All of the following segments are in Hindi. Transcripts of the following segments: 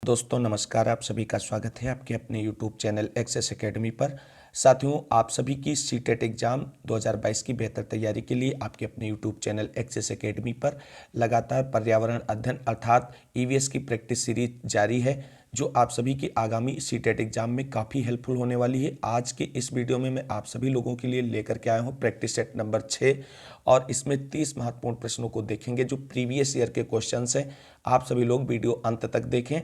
दोस्तों नमस्कार, आप सभी का स्वागत है आपके अपने YouTube चैनल एक्सेस एकेडमी पर। साथियों, आप सभी की सीटेट एग्ज़ाम 2022 की बेहतर तैयारी के लिए आपके अपने YouTube चैनल एक्सेस एकेडमी पर लगातार पर्यावरण अध्ययन अर्थात ईवीएस की प्रैक्टिस सीरीज जारी है, जो आप सभी की आगामी सीटेट एग्ज़ाम में काफ़ी हेल्पफुल होने वाली है। आज के इस वीडियो में मैं आप सभी लोगों के लिए लेकर के आया हूँ प्रैक्टिस सेट नंबर 6 और इसमें 30 महत्वपूर्ण प्रश्नों को देखेंगे जो प्रीवियस ईयर के क्वेश्चंस हैं। आप सभी लोग वीडियो अंत तक देखें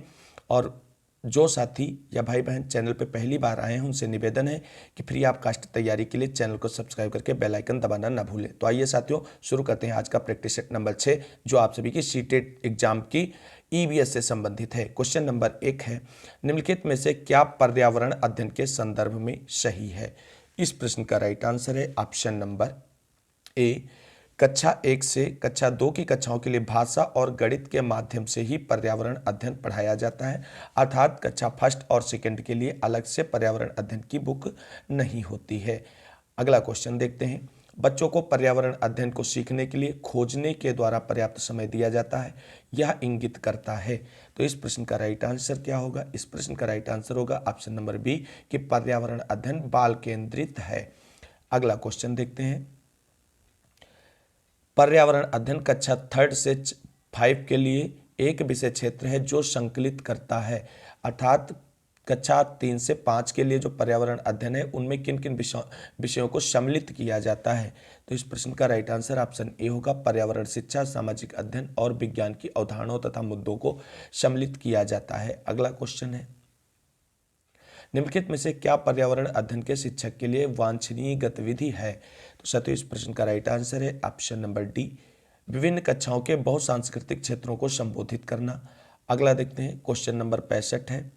और जो साथी या भाई बहन चैनल पे पहली बार आए हैं उनसे निवेदन है कि फ्री ऑफ कास्ट तैयारी के लिए चैनल को सब्सक्राइब करके बेल आइकन दबाना ना भूलें। तो आइए साथियों, शुरू करते हैं आज का प्रैक्टिस सेट नंबर 6 जो आप सभी की सीटेट एग्जाम की ईवीएस से संबंधित है। क्वेश्चन नंबर 1 है, निम्नलिखित में से क्या पर्यावरण अध्ययन के संदर्भ में सही है। इस प्रश्न का राइट आंसर है ऑप्शन नंबर ए। कक्षा 1 से कक्षा 2 की कक्षाओं के लिए भाषा और गणित के माध्यम से ही पर्यावरण अध्ययन पढ़ाया जाता है, अर्थात कक्षा फर्स्ट और सेकंड के लिए अलग से पर्यावरण अध्ययन की बुक नहीं होती है। अगला क्वेश्चन देखते हैं, बच्चों को पर्यावरण अध्ययन को सीखने के लिए खोजने के द्वारा पर्याप्त समय दिया जाता है, यह इंगित करता है। तो इस प्रश्न का राइट आंसर क्या होगा। इस प्रश्न का राइट आंसर होगा ऑप्शन नंबर बी कि पर्यावरण अध्ययन बाल केंद्रित है। अगला क्वेश्चन देखते हैं, पर्यावरण अध्ययन कक्षा 3 से 5 के लिए एक विषय क्षेत्र है जो संकलित करता है, अर्थात कक्षा 3 से 5 के लिए जो पर्यावरण अध्ययन है उनमें किन किन विषयों को सम्मिलित किया जाता है। तो इस प्रश्न का राइट आंसर ऑप्शन ए होगा, पर्यावरण शिक्षा, सामाजिक अध्ययन और विज्ञान की अवधारणाओं तथा मुद्दों को सम्मिलित किया जाता है। अगला क्वेश्चन है, निम्नलिखित में से क्या पर्यावरण अध्ययन के शिक्षक के लिए वांछनीय गतिविधि है। तो साथियों, इस प्रश्न का राइट आंसर है ऑप्शन नंबर डी, विभिन्न कक्षाओं के बहुसांस्कृतिक क्षेत्रों को संबोधित करना। अगला देखते हैं, क्वेश्चन नंबर 65 है,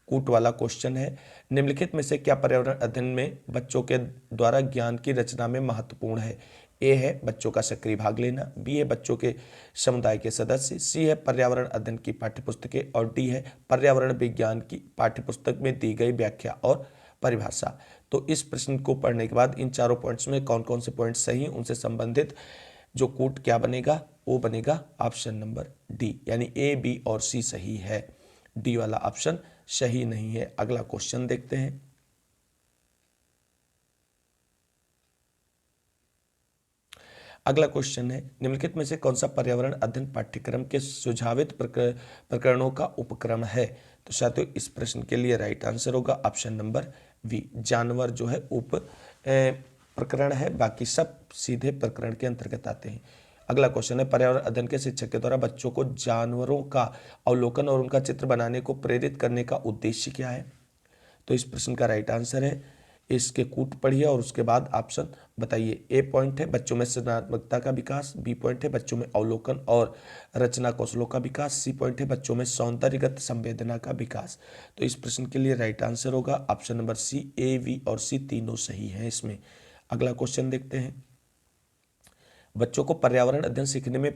कूट वाला क्वेश्चन है, निम्नलिखित में से क्या पर्यावरण अध्ययन में बच्चों के द्वारा ज्ञान की रचना में महत्वपूर्ण है। ए है बच्चों का सक्रिय भाग लेना, बी है बच्चों के समुदाय के सदस्य, सी है पर्यावरण अध्ययन की पाठ्यपुस्तकें और डी है पर्यावरण विज्ञान की पाठ्यपुस्तक में दी गई व्याख्या और परिभाषा। तो इस प्रश्न को पढ़ने के बाद इन चारों पॉइंट्स में कौन कौन से पॉइंट्स सही हैं उनसे संबंधित जो कूट क्या बनेगा वो बनेगा ऑप्शन नंबर डी, यानी ए बी और सी सही है, डी वाला ऑप्शन सही नहीं है। अगला क्वेश्चन देखते हैं, अगला क्वेश्चन है, निम्नलिखित में से कौन सा पर्यावरण अध्ययन पाठ्यक्रम के सुझावित प्रकरणों का उपक्रम है। तो साथियों, इस प्रश्न के लिए राइट आंसर होगा ऑप्शन नंबर वी, जानवर जो है उप प्रकरण है, बाकी सब सीधे प्रकरण के अंतर्गत आते हैं। अगला क्वेश्चन है, पर्यावरण अध्ययन के शिक्षक के द्वारा बच्चों को जानवरों का अवलोकन और उनका चित्र बनाने को प्रेरित करने का उद्देश्य क्या है। तो इस प्रश्न का राइट आंसर है, इसके कूट पढ़िए और उसके बाद ऑप्शन बताइए। ए पॉइंट है बच्चों में सृजनात्मकता का विकास, बी पॉइंट है बच्चों में अवलोकन और रचना कौशलों का विकास, सी पॉइंट है बच्चों में सौंदर्यगत संवेदना का विकास। तो इस प्रश्न के लिए राइट आंसर होगा option number C, A B और सी तीनों सही हैं इसमें। अगला क्वेश्चन देखते हैं, बच्चों को पर्यावरण अध्ययन सीखने में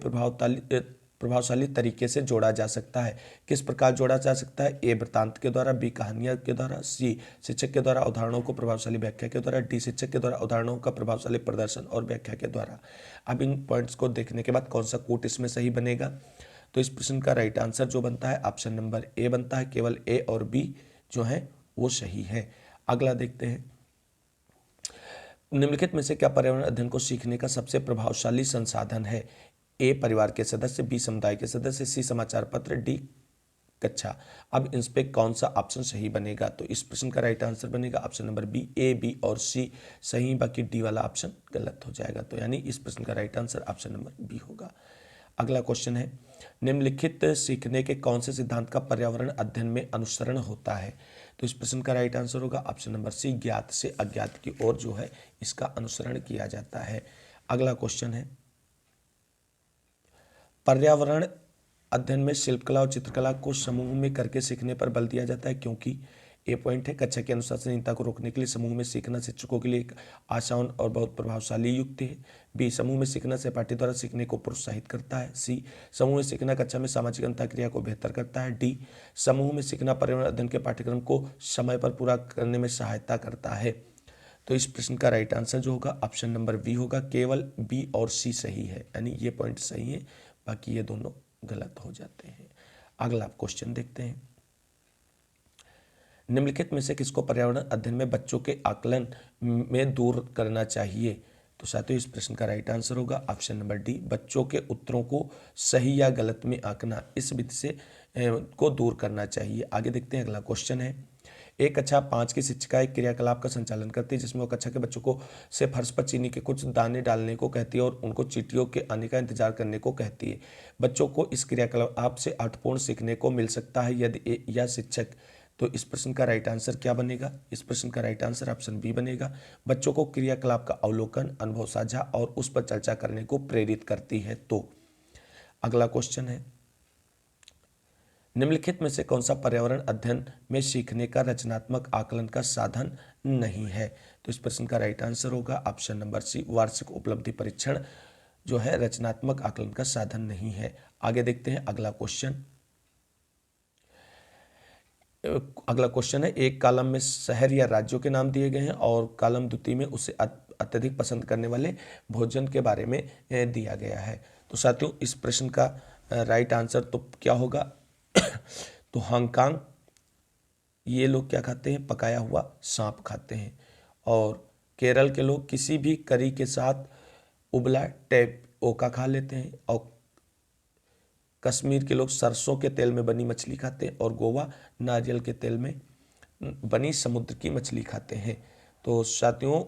प्रभावशाली तरीके से जोड़ा जा सकता है, किस प्रकार जोड़ा जा सकता है। ए वृत्तांत के द्वारा, बी कहानियां के द्वारा, सी शिक्षक के द्वारा उदाहरणों को प्रभावशाली व्याख्या के द्वारा, डी शिक्षक के द्वारा उदाहरणों का प्रभावशाली प्रदर्शन और व्याख्या के द्वारा। अब इन पॉइंट्स को देखने के बाद कौन सा कोट इसमें सही बनेगा। तो इस प्रश्न का राइट आंसर जो बनता है ऑप्शन नंबर ए बनता है, केवल ए और बी जो है वो सही है। अगला देखते हैं, निम्नलिखित में से क्या पर्यावरण अध्ययन को सीखने का सबसे प्रभावशाली संसाधन है। ए परिवार के सदस्य, बी समुदाय के सदस्य, सी समाचार पत्र, डी कक्षा। अब इन पे कौन सा ऑप्शन सही बनेगा। तो इस प्रश्न का राइट आंसर बनेगा option number B, A B और सी सही, बाकी डी वाला ऑप्शन गलत हो जाएगा। तो यानी इस प्रश्न का right answer option number B होगा। अगला क्वेश्चन है, निम्नलिखित सीखने के कौन से सिद्धांत का पर्यावरण अध्ययन में अनुसरण होता है। तो इस प्रश्न का राइट आंसर होगा ऑप्शन नंबर सी, ज्ञात से अज्ञात की ओर जो है इसका अनुसरण किया जाता है। अगला क्वेश्चन है, पर्यावरण अध्ययन में शिल्पकला और चित्रकला को समूह में करके सीखने पर बल दिया जाता है क्योंकि। ए पॉइंट है कक्षा की अनुशासनहीनता को रोकने के लिए समूह में सीखना शिक्षकों के लिए एक आसान और बहुत प्रभावशाली युक्ति है। बी समूह में सीखना सहपाठी द्वारा सीखने को प्रोत्साहित करता है। सी समूह में सीखना कक्षा में सामाजिक अंतःक्रिया को बेहतर करता है। डी समूह में सीखना पर्यावरण अध्ययन के पाठ्यक्रम को समय पर पूरा करने में सहायता करता है। तो इस प्रश्न का राइट आंसर जो होगा ऑप्शन नंबर बी होगा, केवल बी और सी सही है, यानी ये पॉइंट सही है, बाकी ये दोनों गलत हो जाते हैं। अगला क्वेश्चन देखते हैं, निम्नलिखित में से किसको पर्यावरण अध्ययन में बच्चों के आकलन में दूर करना चाहिए? तो साथियों इस प्रश्न का राइट आंसर होगा ऑप्शन नंबर डी, बच्चों के उत्तरों को सही या गलत में आंकना, इस विधि से को दूर करना चाहिए। आगे देखते हैं, अगला क्वेश्चन है, एक कक्षा 5 की शिक्षिका एक क्रियाकलाप का संचालन करती है जिसमें वो कक्षा के बच्चों को से फर्श पर चीनी के कुछ दाने डालने को कहती है और उनको चींटियों के आने का इंतजार करने को कहती है। बच्चों को इस क्रियाकलाप से अर्थपूर्ण सीखने को मिल सकता है यदि या शिक्षक, तो इस प्रश्न का राइट आंसर क्या बनेगा? इस प्रश्न का राइट आंसर ऑप्शन बी बनेगा, बच्चों को क्रियाकलाप का अवलोकन, अनुभव साझा और उस पर चर्चा करने को प्रेरित करती है। तो अगला क्वेश्चन है, निम्नलिखित में से कौन सा पर्यावरण अध्ययन में सीखने का रचनात्मक आकलन का साधन नहीं है? तो इस प्रश्न का राइट आंसर होगा ऑप्शन नंबर सी, वार्षिक उपलब्धि परीक्षण जो है रचनात्मक आकलन का साधन नहीं है। आगे देखते हैं, अगला क्वेश्चन है, एक कॉलम में शहर या राज्यों के नाम दिए गए हैं और कॉलम द्वितीय में उसे अत्यधिक पसंद करने वाले भोजन के बारे में दिया गया है। तो साथियों इस प्रश्न का राइट आंसर तो क्या होगा? तो हांगकांग, ये लोग क्या खाते हैं? पकाया हुआ सांप खाते हैं। और केरल के लोग किसी भी करी के साथ उबला टेपियोका खा लेते हैं। और कश्मीर के लोग सरसों के तेल में बनी मछली खाते हैं। और गोवा नारियल के तेल में बनी समुद्र की मछली खाते हैं। तो साथियों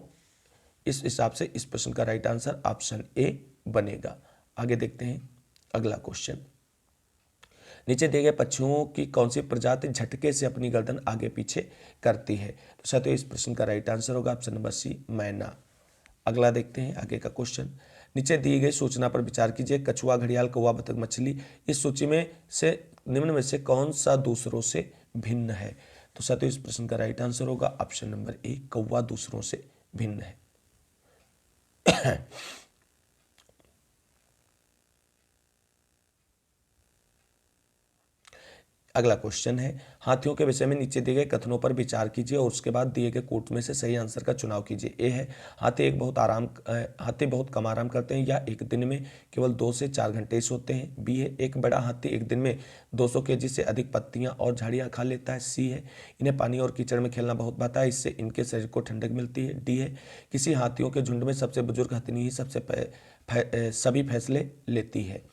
इस हिसाब से इस प्रश्न का राइट आंसर ऑप्शन ए बनेगा। आगे देखते हैं, अगला क्वेश्चन, नीचे दिए गए पक्षियों की कौन सी प्रजाति झटके से अपनी गर्दन आगे पीछे करती है? तो साथियों इस प्रश्न का राइट आंसर होगा ऑप्शन नंबर सी, मैना। अगला देखते हैं, आगे का क्वेश्चन, नीचे दी गई सूचना पर विचार कीजिए, कछुआ, घड़ियाल, कौवा, बतख, मछली, इस सूची में से निम्न में से कौन सा दूसरों से भिन्न है? तो साथियों इस प्रश्न का राइट आंसर होगा ऑप्शन नंबर ए, कौवा दूसरों से भिन्न है। अगला क्वेश्चन है, हाथियों के विषय में नीचे दिए गए कथनों पर विचार कीजिए और उसके बाद दिए गए कोट में से सही आंसर का चुनाव कीजिए। ए है, हाथी बहुत कम आराम करते हैं या एक दिन में केवल 2 से 4 घंटे सोते हैं। बी है, एक बड़ा हाथी एक दिन में 200 केजी से अधिक पत्तियां और झाड़ियां खा लेता है। सी है, इन्हें पानी और कीचड़ में खेलना बहुत भाता है, इससे इनके शरीर को ठंडक मिलती है। डी है, किसी हाथियों के झुंड में सबसे बुजुर्ग हथिनी ही सभी फैसले लेती है।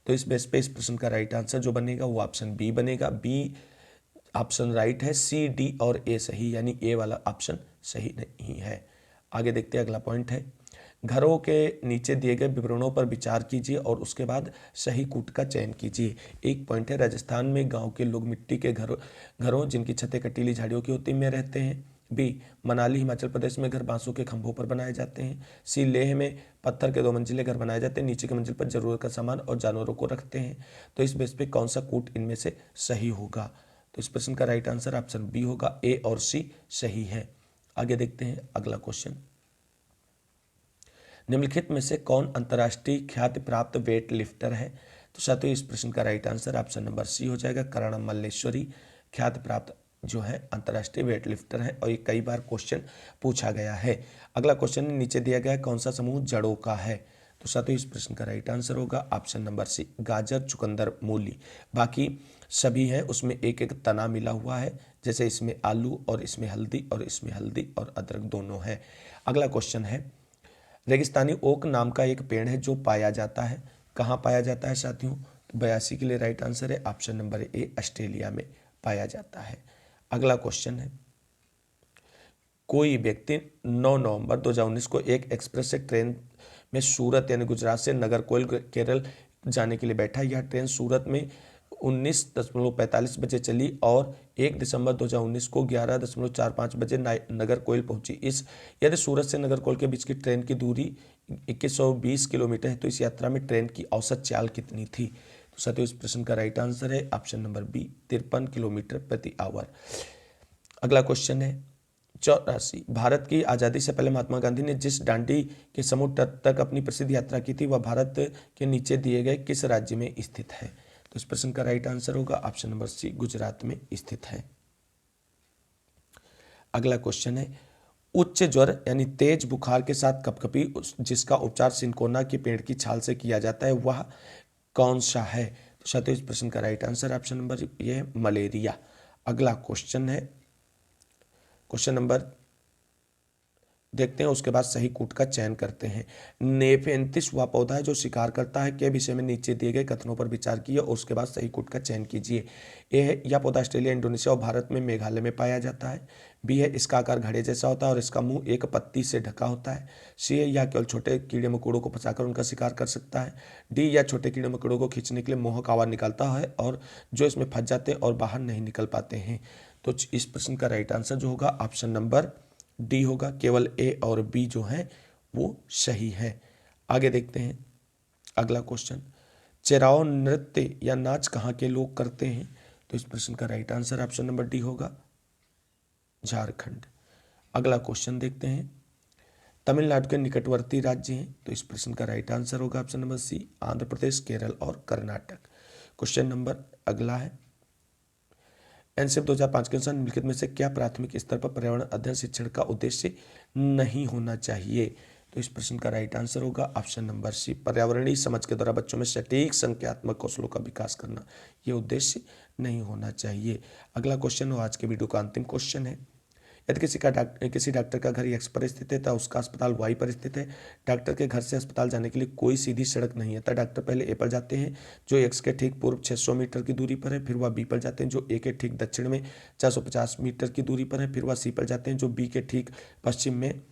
तो इस बेस पे इस प्रश्न का राइट आंसर जो बनेगा वो ऑप्शन बी बनेगा। बी ऑप्शन राइट है, सी, डी और ए सही, यानी ए वाला ऑप्शन सही नहीं है। आगे देखते हैं, अगला पॉइंट है, घरों के नीचे दिए गए विवरणों पर विचार कीजिए और उसके बाद सही कूट का चयन कीजिए। एक पॉइंट है, राजस्थान में गांव के लोग मिट्टी के घरों जिनकी छतें कटीली झाड़ियों की होती में रहते हैं। बी, मनाली हिमाचल प्रदेश में घर बांसों के खंभों पर बनाए जाते हैं। सी, लेह में पत्थर के 2 मंजिले घर बनाए जाते हैं, नीचे की मंजिल पर जरूरत का सामान और जानवरों को रखते हैं। तो इस बेस पे कौन सा कूट इनमें से सही होगा? तो इस प्रश्न का राइट आंसर ऑप्शन बी होगा, ए और सी सही है। आगे देखते हैं, अगला क्वेश्चन, निम्नलिखित में से कौन अंतर्राष्ट्रीय ख्याति प्राप्त वेट लिफ्टर है? तो साथियों इस प्रश्न का right answer option number C हो जाएगा, करण मल्लेश्वरी ख्याति प्राप्त जो है अंतर्राष्ट्रीय वेट लिफ्टर है और ये कई बार क्वेश्चन पूछा गया है। अगला क्वेश्चन नीचे दिया गया है, कौन सा समूह जड़ों का है? तो साथियों इस प्रश्न का राइट आंसर होगा ऑप्शन नंबर सी, गाजर, चुकंदर, मूली। बाकी सभी हैं उसमें एक एक तना मिला हुआ है, जैसे इसमें आलू और इसमें हल्दी और इसमें हल्दी और अदरक दोनों है। अगला क्वेश्चन है, रेगिस्तानी ओक नाम का एक पेड़ है जो पाया जाता है, कहाँ पाया जाता है साथियों? तो 82 के लिए राइट आंसर है ऑप्शन नंबर ए, ऑस्ट्रेलिया में पाया जाता है। अगला क्वेश्चन है, कोई व्यक्ति 9 नवंबर 2019 को एक एक्सप्रेस से ट्रेन में सूरत यानी गुजरात से नागरकोइल केरल जाने के लिए बैठा। यह ट्रेन सूरत में 19:45 बजे चली और 1 दिसंबर 2019 को 11:45 बजे नागरकोइल पहुंची। इस यदि सूरत से नागरकोइल के बीच की ट्रेन की दूरी 2120 किलोमीटर है तो इस यात्रा में ट्रेन की औसत चाल कितनी थी? तो साथियों इस प्रश्न का राइट आंसर है ऑप्शन नंबर बी, 53 किलोमीटर प्रति आवर। अगला क्वेश्चन है 84, भारत की आज़ादी से पहले महात्मा गांधी ने जिस दांडी के समुद्र तट तक अपनी प्रसिद्ध यात्रा की थी वह भारत के नीचे दिए गए किस राज्य में स्थित है? तो इस प्रश्न का राइट आंसर होगा ऑप्शन नंबर सी, गुजरात में स्थित है। अगला क्वेश्चन है, उच्च ज्वर यानी तेज बुखार के साथ कपकपी जिसका उपचार सिनकोना के पेड़ की छाल से किया जाता है वह कौन सा है? तो साथियों इस प्रश्न का राइट आंसर ऑप्शन नंबर ये है मलेरिया। अगला क्वेश्चन है क्वेश्चन नंबर देखते हैं, उसके बाद सही कूट का चयन करते हैं। नेफेंथिस वह पौधा है जो शिकार करता है के विषय में नीचे दिए गए कथनों पर विचार कीजिए और उसके बाद सही कूट का चयन कीजिए। ए है यह पौधा ऑस्ट्रेलिया, इंडोनेशिया और भारत में मेघालय में पाया जाता है। बी है इसका आकार घड़े जैसा होता है और इसका मुंह एक पत्ती से ढका होता है। सी है यह केवल छोटे कीड़े मकोड़ों को फंसाकर उनका शिकार कर सकता है। डी यह छोटे कीड़े मकोड़ों को खींचने के लिए मोहक आवाज निकालता है और जो इसमें फंस जाते हैं और बाहर नहीं निकल पाते हैं। तो इस प्रश्न का राइट आंसर जो होगा ऑप्शन नंबर डी होगा। केवल ए और बी जो है वो सही है। आगे देखते हैं अगला क्वेश्चन। चेराओ नृत्य या नाच कहाँ के लोग करते हैं? तो इस प्रश्न का right answer option number D होगा, झारखंड। अगला क्वेश्चन देखते हैं। तमिलनाडु के निकटवर्ती राज्य हैं, तो इस प्रश्न का राइट आंसर होगा ऑप्शन नंबर सी, आंध्र प्रदेश, केरल और कर्नाटक। क्वेश्चन नंबर अगला है। एनसीएफ 2005 के अनुसार निम्नलिखित में से क्या प्राथमिक स्तर पर पर्यावरण अध्ययन शिक्षण का उद्देश्य नहीं होना चाहिए? तो इस प्रश्न का राइट आंसर होगा ऑप्शन नंबर सी, पर्यावरणीय समझ के द्वारा बच्चों में सटीक संख्यात्मक कौशलों का विकास करना, ये उद्देश्य नहीं होना चाहिए। अगला क्वेश्चन आज के वीडियो का अंतिम क्वेश्चन है। यदि किसी डॉक्टर का घर एक्स पर स्थित है तथा उसका अस्पताल वाई पर स्थित है, डॉक्टर के घर से अस्पताल जाने के लिए कोई सीधी सड़क नहीं है, तब डॉक्टर पहले ए पर जाते हैं जो एक्स के ठीक पूर्व 600 मीटर की दूरी पर है, फिर वह बी पर जाते हैं जो ए के ठीक दक्षिण में 450 मीटर की दूरी पर है, फिर वह सी पर जाते हैं जो बी के ठीक पश्चिम में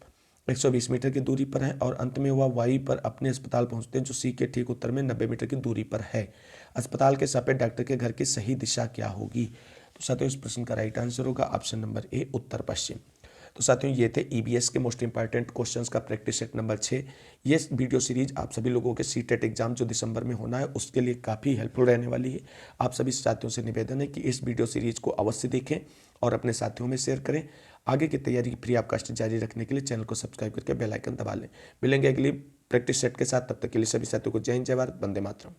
120 मीटर की दूरी पर है और अंत में वह वाई पर अपने अस्पताल पहुंचते हैं जो सी के ठीक उत्तर में 90 मीटर की दूरी पर है। अस्पताल के सापेक्ष डॉक्टर के घर की सही दिशा क्या होगी? तो साथियों इस प्रश्न का राइट आंसर होगा ऑप्शन नंबर ए, उत्तर पश्चिम। तो साथियों ये थे ईबीएस के मोस्ट इंपॉर्टेंट क्वेश्चंस का प्रैक्टिस सेट नंबर 6। ये वीडियो सीरीज आप सभी लोगों के सीटेट एग्जाम जो दिसंबर में होना है उसके लिए काफ़ी हेल्पफुल रहने वाली है। आप सभी साथियों से निवेदन है कि इस वीडियो सीरीज को अवश्य देखें और अपने साथियों में शेयर करें। आगे की तैयारी फ्री ऑफ जारी रखने के लिए चैनल को सब्सक्राइब करके बेल आइकन दबा लें। मिलेंगे अगली प्रैक्टिस सेट के साथ, तब तक के लिए सभी साथियों को जय हिंद, जय भारत, वंदे मातरम।